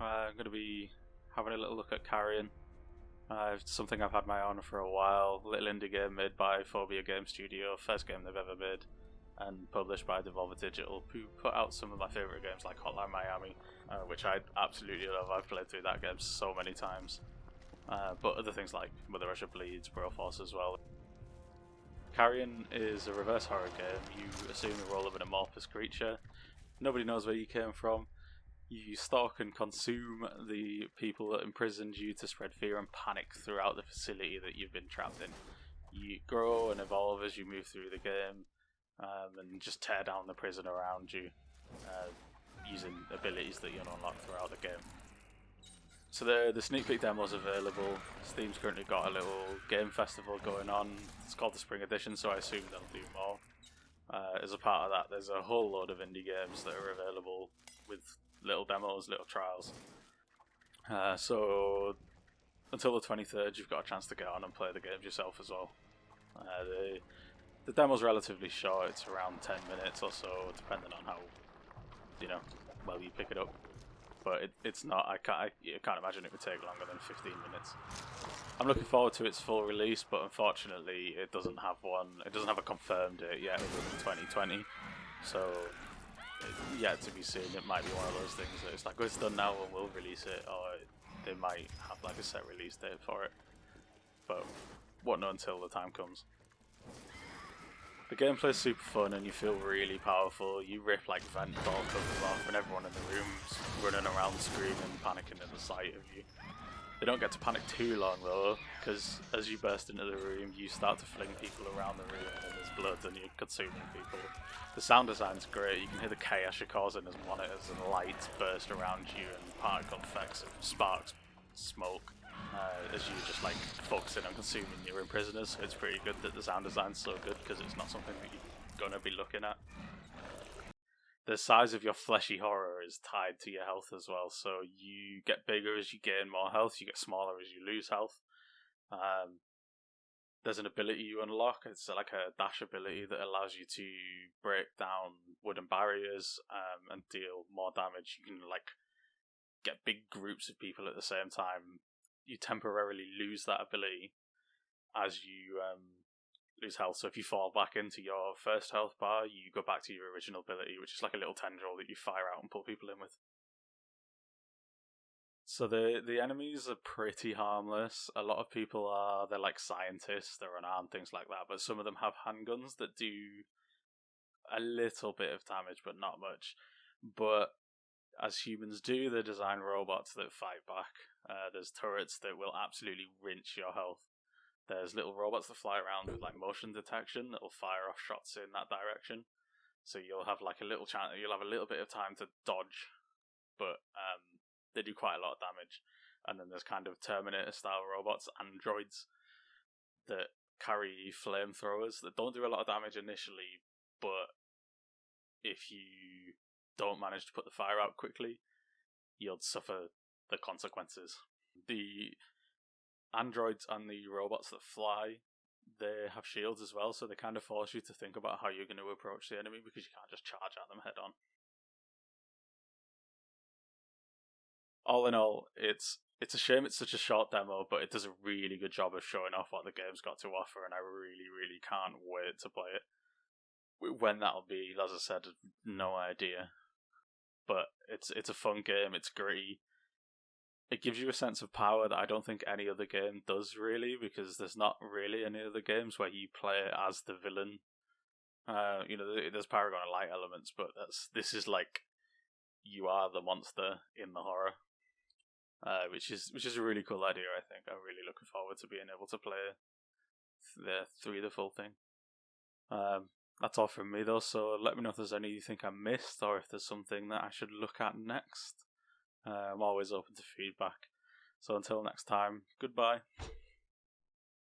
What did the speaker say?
I'm going to be having a little look at Carrion. It's something I've had my eye on for a while. Little indie game made by Phobia Game Studios, first game they've ever made, and published by Devolver Digital, who put out some of my favourite games like Hotline Miami, which I absolutely love. I've played through that game so many times. But other things like Mother Russia Bleeds, Broforce as well. Carrion is a reverse horror game. You assume the role of an amorphous creature. Nobody knows where you came from. You stalk and consume the people that imprisoned you to spread fear and panic throughout the facility that you've been trapped in. You grow and evolve as you move through the game, and just tear down the prison around you, using abilities that you'll unlock throughout the game. So the sneak peek demo is available. Steam's currently got a little game festival going on. It's called the Spring Edition, so I assume they'll do more. As a part of that, there's a whole load of indie games that are available with little demos, little trials. So until the 23rd, you've got a chance to get on and play the games yourself as well. The demo's relatively short. It's around 10 minutes or so, depending on how well you pick it up. But it's not. I can't imagine it would take longer than 15 minutes. I'm looking forward to its full release, but unfortunately, it doesn't have one. It doesn't have a confirmed date yet, other than 2020. So, yet to be seen. It might be one of those things that it's like, oh, it's done now and we'll release it, or they might have like a set release date for it. But won't know until the time comes. The gameplay's super fun and you feel really powerful. You rip like vent door covers off and everyone in the room's running around screaming, panicking at the sight of you. They don't get to panic too long though, because as you burst into the room you start to fling people around the room and there's blood and you're consuming people. The sound design's great. You can hear the chaos you're causing as monitors and lights burst around you and particle effects and sparks, smoke, as you just like focusing on consuming your imprisoners. So it's pretty good that the sound design's so good, because it's not something that you're going to be looking at. The size of your fleshy horror is tied to your health as well, so you get bigger as you gain more health, you get smaller as you lose health. There's an ability you unlock. It's like a dash ability that allows you to break down wooden barriers and deal more damage. You can like get big groups of people at the same time. You temporarily lose that ability as you lose health. So if you fall back into your first health bar, you go back to your original ability, which is like a little tendril that you fire out and pull people in with. So the enemies are pretty harmless. A lot of people they're like scientists, they're unarmed, things like that, but some of them have handguns that do a little bit of damage, but not much. But as humans do, they design robots that fight back. There's turrets that will absolutely rinse your health. There's little robots that fly around with like motion detection that will fire off shots in that direction. So you'll have like a little chance. You'll have a little bit of time to dodge, but they do quite a lot of damage. And then there's kind of Terminator-style robots, androids, that carry flamethrowers that don't do a lot of damage initially, but if you don't manage to put the fire out quickly, you'll suffer the consequences. The androids and the robots that fly, they have shields as well, so they kind of force you to think about how you're going to approach the enemy, because you can't just charge at them head on. All in all, it's a shame it's such a short demo, but it does a really good job of showing off what the game's got to offer, and I really, really can't wait to play it. When that'll be, as I said, no idea. But it's a fun game, it's gritty. It gives you a sense of power that I don't think any other game does really, because there's not really any other games where you play as the villain. There's Paragon and Light elements, but this is like you are the monster in the horror. Which is a really cool idea, I think. I'm really looking forward to being able to play through the full thing. That's all from me though, so let me know if there's any you think I missed, or if there's something that I should look at next. I'm always open to feedback. So until next time, goodbye.